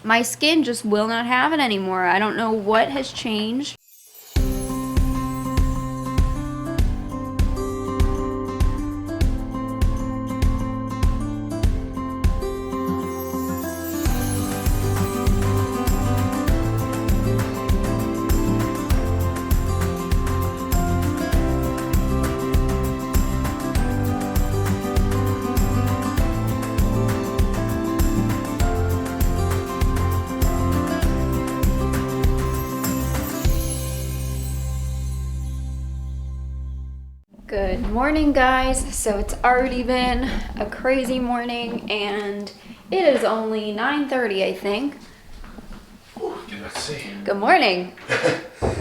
my skin just will not have it anymore. I don't know what has changed. Good morning, guys. So it's already been a crazy morning and it is only 9:30, I think. Ooh, let's see. Good morning.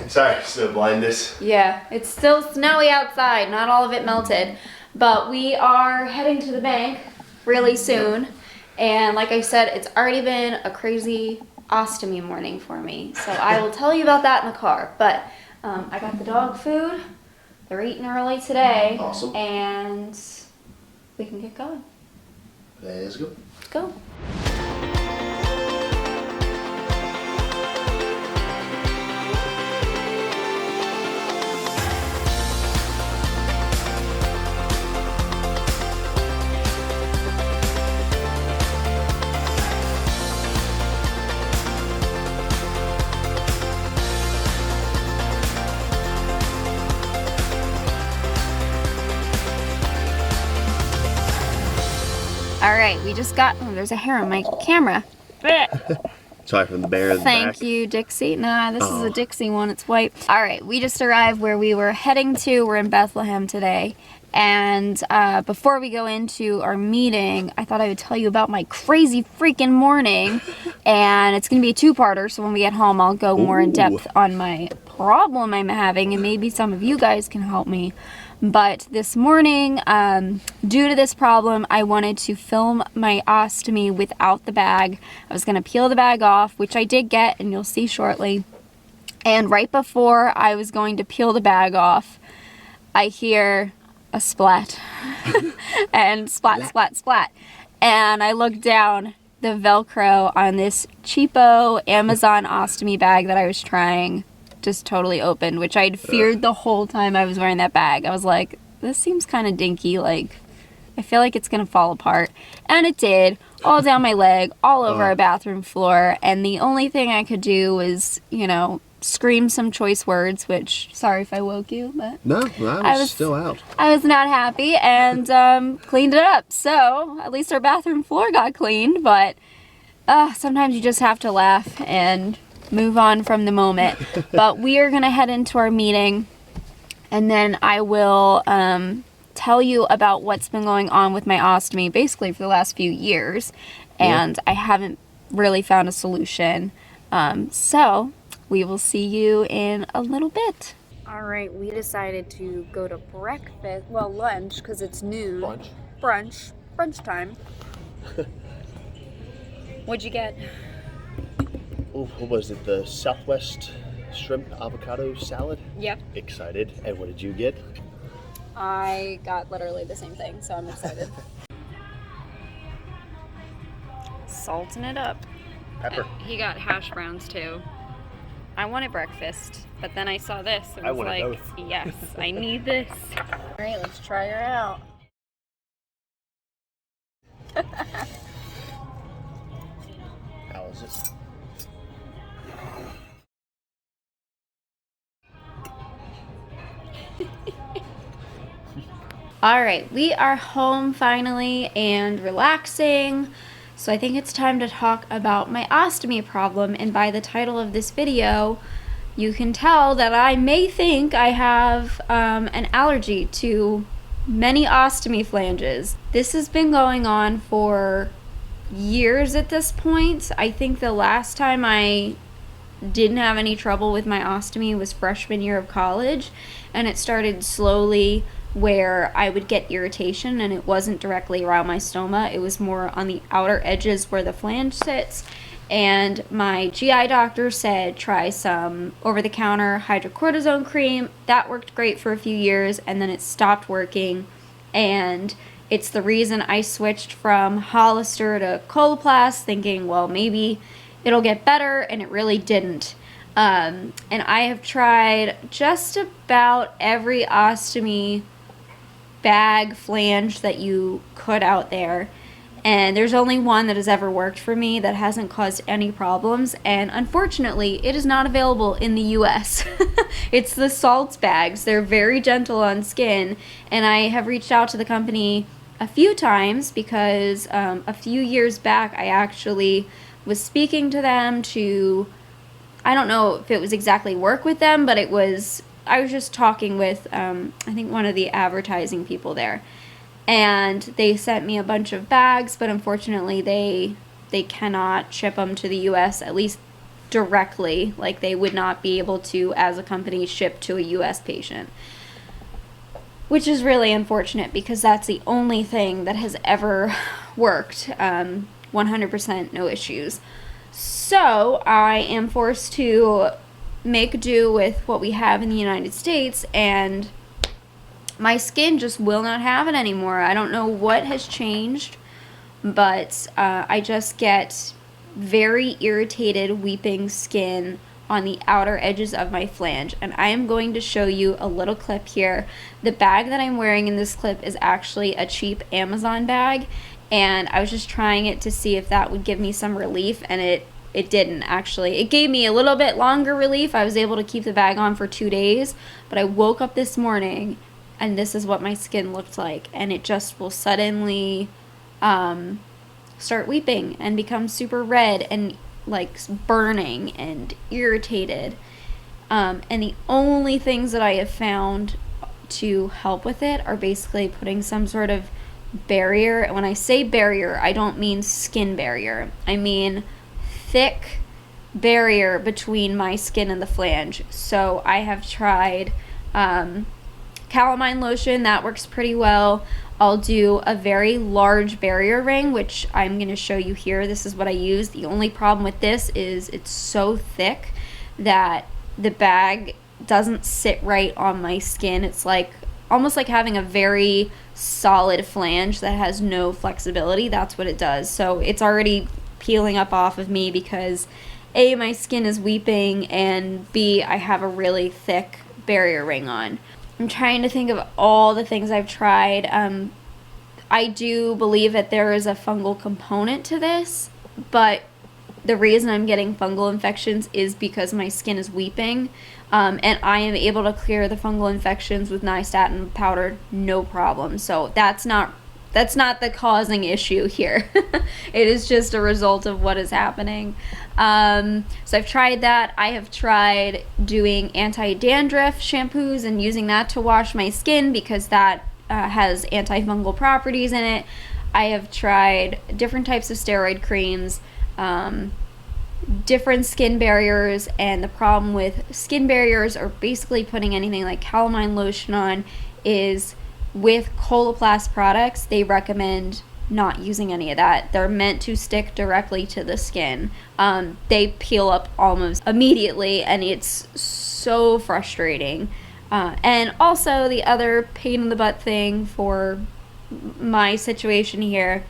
Sorry, snow blindness. Yeah, it's still snowy outside. Not all of it melted, but we are heading to the bank really soon. And like I said, it's already been a crazy ostomy morning for me. So I will tell you about that in the car. But I got the dog food. They're eating early today. Awesome. And we can get going. Let's go. Let's go. All right, we just got, oh, there's a hair on my camera. Sorry for the bear in the back. Thank you, Dixie. Nah, this is a Dixie one, it's white. All right, we just arrived where we were heading to. We're in Bethlehem today. And before we go into our meeting, I thought I would tell you about my crazy freaking morning. And it's gonna be a two-parter, so when we get home, I'll go more in depth on my problem I'm having, and maybe some of you guys can help me. But this morning, due to this problem, I wanted to film my ostomy without the bag. I was gonna peel the bag off, which I did get, and you'll see shortly. And right before I was going to peel the bag off, I hear a splat. And splat, splat, splat. And I look down, the Velcro on this cheapo Amazon ostomy bag that I was trying just totally opened, which I'd feared the whole time I was wearing that bag. I was like, this seems kind of dinky, like I feel like it's gonna fall apart. And it did, all down my leg, all over our bathroom floor, and the only thing I could do was, you know, scream some choice words, which, sorry if I woke you, but No, I was still out. I was not happy, and cleaned it up. So at least our bathroom floor got cleaned, but sometimes you just have to laugh and move on from the moment. But we are gonna head into our meeting, and then I will tell you about what's been going on with my ostomy basically for the last few years, and I haven't really found a solution. So we will see you in a little bit. All right, we decided to go to breakfast, well, lunch, because it's noon. Brunch time. What'd you get? Oh, what was it? The Southwest shrimp avocado salad? Yep. Excited. And what did you get? I got literally the same thing, so I'm excited. Salting it up. Pepper. He got hash browns too. I wanted breakfast, but then I saw this and was like, both. Yes, I need this. All right, let's try her out. How is it? All right, we are home finally and relaxing. So I think it's time to talk about my ostomy problem. And by the title of this video, you can tell that I may think I have an allergy to many ostomy flanges. This has been going on for years at this point. I think the last time I didn't have any trouble with my ostomy was freshman year of college, and it started slowly where I would get irritation, and it wasn't directly around my stoma, it was more on the outer edges where the flange sits. And my GI doctor said try some over-the-counter hydrocortisone cream. That worked great for a few years, and then it stopped working, and it's the reason I switched from Hollister to Coloplast, thinking, well, maybe it'll get better, and it really didn't. And I have tried just about every ostomy bag flange that you could out there, and there's only one that has ever worked for me that hasn't caused any problems, and unfortunately it is not available in the US. It's the salts bags. They're very gentle on skin, and I have reached out to the company a few times because a few years back I actually was speaking to them to, I don't know if it was exactly work with them, but I was just talking with I think one of the advertising people there, and they sent me a bunch of bags, but unfortunately they cannot ship them to the US, at least directly. Like, they would not be able to, as a company, ship to a US patient, which is really unfortunate because that's the only thing that has ever worked. 100% no issues. So I am forced to make do with what we have in the United States, and my skin just will not have it anymore. I don't know what has changed, but I just get very irritated, weeping skin on the outer edges of my flange, and I am going to show you a little clip here. The bag that I'm wearing in this clip is actually a cheap Amazon bag, and I was just trying it to see if that would give me some relief, and it didn't actually. It gave me a little bit longer relief. I was able to keep the bag on for 2 days, but I woke up this morning and this is what my skin looked like, and it just will suddenly start weeping and become super red and like burning and irritated. And the only things that I have found to help with it are basically putting some sort of barrier. And when I say barrier, I don't mean skin barrier. I mean thick barrier between my skin and the flange. So I have tried calamine lotion. That works pretty well. I'll do a very large barrier ring, which I'm going to show you here. This is what I use. The only problem with this is it's so thick that the bag doesn't sit right on my skin. It's like almost like having a very solid flange that has no flexibility. That's what it does. So it's already peeling up off of me because A, my skin is weeping, and B, I have a really thick barrier ring on. I'm trying to think of all the things I've tried. I do believe that there is a fungal component to this, but the reason I'm getting fungal infections is because my skin is weeping, and I am able to clear the fungal infections with nystatin powder, no problem. So that's not the causing issue here. It is just a result of what is happening. So I've tried that. I have tried doing anti-dandruff shampoos and using that to wash my skin because that has antifungal properties in it. I have tried different types of steroid creams, different skin barriers, and the problem with skin barriers or basically putting anything like calamine lotion on is with Coloplast products, they recommend not using any of that. They're meant to stick directly to the skin. They peel up almost immediately, and it's so frustrating. And also the other pain in the butt thing for my situation here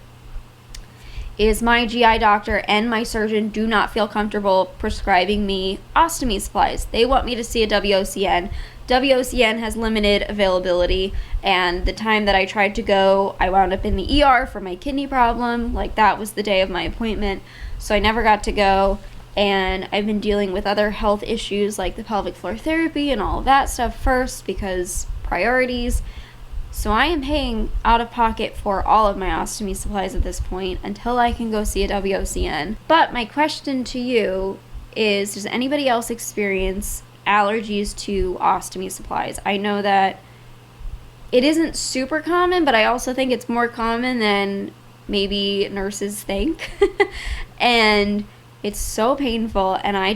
is my GI doctor and my surgeon do not feel comfortable prescribing me ostomy supplies. They want me to see a WOCN. WOCN has limited availability, and the time that I tried to go, I wound up in the ER for my kidney problem. Like, that was the day of my appointment, so I never got to go. And I've been dealing with other health issues like the pelvic floor therapy and all of that stuff first because priorities. So I am paying out of pocket for all of my ostomy supplies at this point until I can go see a WOCN. But my question to you is, does anybody else experience allergies to ostomy supplies? I know that it isn't super common, but I also think it's more common than maybe nurses think. And it's so painful, and I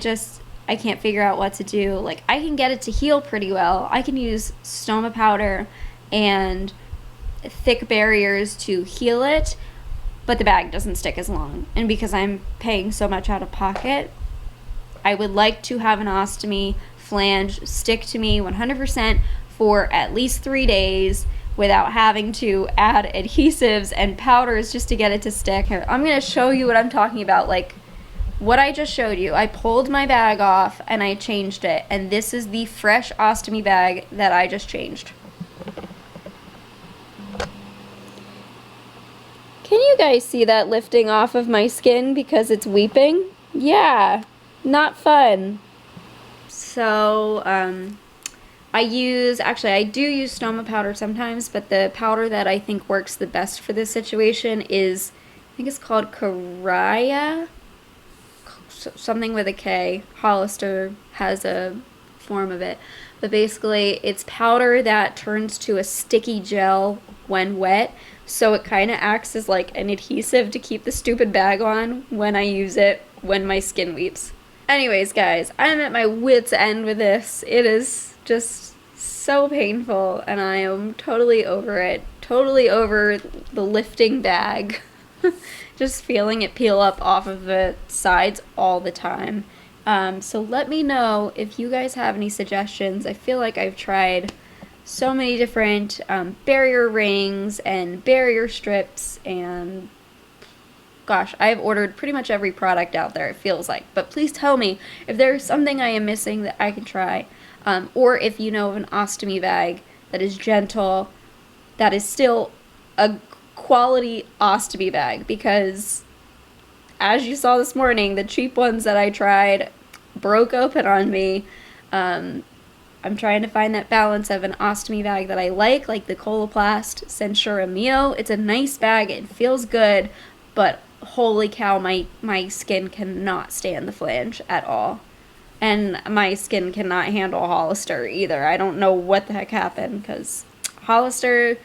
can't figure out what to do. Like, I can get it to heal pretty well. I can use stoma powder and thick barriers to heal it, but the bag doesn't stick as long. And because I'm paying so much out of pocket, I would like to have an ostomy flange stick to me 100% for at least 3 days without having to add adhesives and powders just to get it to stick. Here, I'm going to show you what I'm talking about, like what I just showed you, I pulled my bag off and I changed it, and this is the fresh ostomy bag that I just changed. Can you guys see that lifting off of my skin because it's weeping? Yeah, not fun. So, I do use stoma powder sometimes, but the powder that I think works the best for this situation is, I think it's called Karaya, something with a K. Hollister has a form of it. But basically, it's powder that turns to a sticky gel when wet, so it kind of acts as like an adhesive to keep the stupid bag on when I use it when my skin weeps. Anyways, guys, I'm at my wit's end with this. It is just so painful, and I am totally over it. Totally over the lifting bag. Just feeling it peel up off of the sides all the time. So let me know if you guys have any suggestions. I feel like I've tried so many different barrier rings and barrier strips, and gosh, I've ordered pretty much every product out there, it feels like. But please tell me if there's something I am missing that I can try, or if you know of an ostomy bag that is gentle, that is still a quality ostomy bag, because as you saw this morning, the cheap ones that I tried broke open on me. I'm trying to find that balance of an ostomy bag that I like the Coloplast Sensura Mio. It's a nice bag, it feels good, but holy cow, my skin cannot stand the flange at all. And my skin cannot handle Hollister either. I don't know what the heck happened, because Hollister,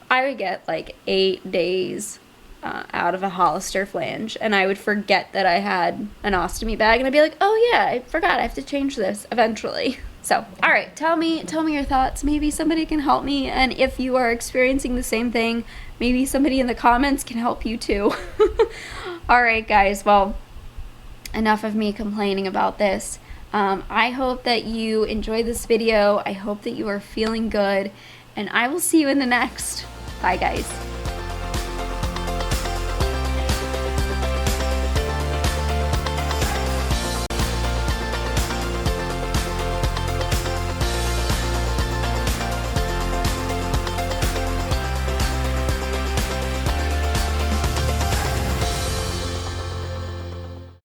I would get like 8 days out of a Hollister flange, and I would forget that I had an ostomy bag, and I'd be like, oh yeah, I forgot, I have to change this eventually. So, all right, tell me your thoughts. Maybe somebody can help me, and if you are experiencing the same thing, maybe somebody in the comments can help you too. All right, guys, well, enough of me complaining about this. I hope that you enjoyed this video. I hope that you are feeling good, and I will see you in the next. Bye, guys.